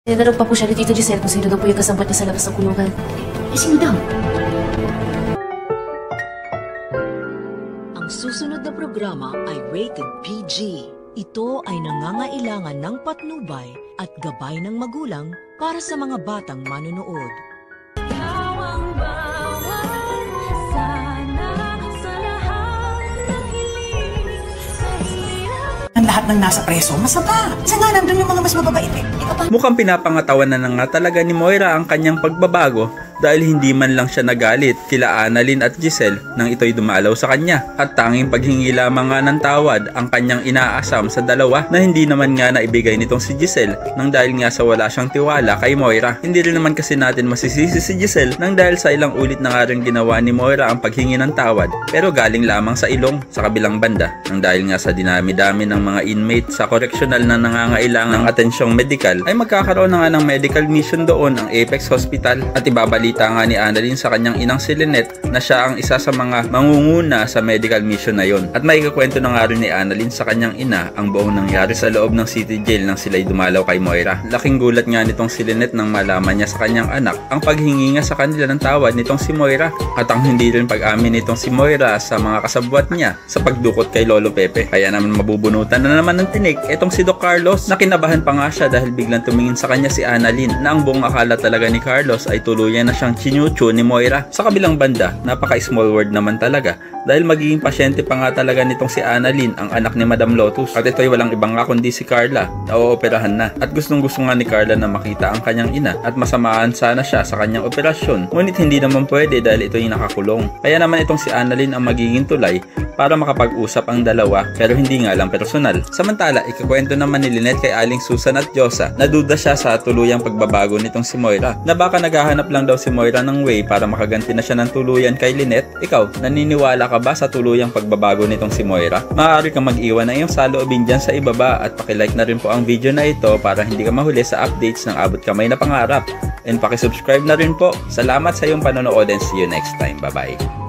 Tinanong pa po siya ni Tito Giselle kung sino daw po yung kasambot niya sa labas ng kulungan. Eh, sino daw? Ang susunod na programa ay rated PG. Ito ay nangangailangan ng patnubay at gabay ng magulang para sa mga batang manonood. Ang lahat ng nasa preso, masama. Sa nga nandun yung mga mas mababait eh. Mukhang pinapangatawan na nga talaga ni Moira ang kanyang pagbabago dahil hindi man lang siya nagalit kila Annalyn at Giselle nang ito'y dumalaw sa kanya. At tanging paghingi lamang nga ng tawad ang kanyang inaasam sa dalawa na hindi naman nga naibigay nitong si Giselle nang dahil nga sa wala siyang tiwala kay Moira. Hindi rin naman kasi natin masisisi si Giselle nang dahil sa ilang ulit na nga rin ginawa ni Moira ang paghingi ng tawad pero galing lamang sa ilong sa kabilang banda nang dahil nga sa dinami-dami ng mga inmate sa correctional na nangangailangan ng atensyong medikal ay magkakaroon na nga ng medical mission doon ang Apex Hospital at ibabalita nga ni Annalyn sa kanyang inang si Lynette na siya ang isa sa mga mangunguna sa medical mission na yon. At may ikakwento na nga rin ni Annalyn sa kanyang ina ang buong nangyari sa loob ng city jail nang sila'y dumalaw kay Moira. Laking gulat nga nitong si Lynette nang malaman niya sa kanyang anak ang paghingi nga sa kanila ng tawad nitong si Moira at ang hindi rin pag-amin nitong si Moira sa mga kasabwat niya sa pagdukot kay Lolo Pepe. Kaya naman mabubunutan na naman ng tinik etong si Doc Carlos na kinabahan pa nga siya dahil biglang tumingin sa kanya si Annalyn na ang buong akala talaga ni Carlos ay tuluyan na siyang chinucho ni Moira. Sa kabilang banda, napaka-small word naman talaga dahil magiging pasyente pa nga talaga nitong si Annalyn ang anak ni Madam Lotus at ito'y walang ibang nga kundi si Carla na ooperahan na at gustong gusto nga ni Carla na makita ang kanyang ina at masamaan sana siya sa kanyang operasyon ngunit hindi naman pwede dahil ito'y nakakulong. Kaya naman itong si Annalyn ang magiging tulay para makapag-usap ang dalawa pero hindi nga lang personal. Samantala, ikakwento naman ni Lynette kay Aling Susan at Josa na duda siya sa tuluyang pagbabago nitong si Moira na baka naghahanap lang daw si Moira ng way para makaganti na siya ng tuluyan kay Lynette. Ikaw, naniniwala ka ba sa tuluyang pagbabago nitong si Moira? Maaari kang mag-iwan na iyong saloobin dyan sa ibaba at pakilike na rin po ang video na ito para hindi ka mahuli sa updates ng abot kamay na pangarap. And pakisubscribe na rin po. Salamat sa iyong panonood and see you next time. Bye-bye.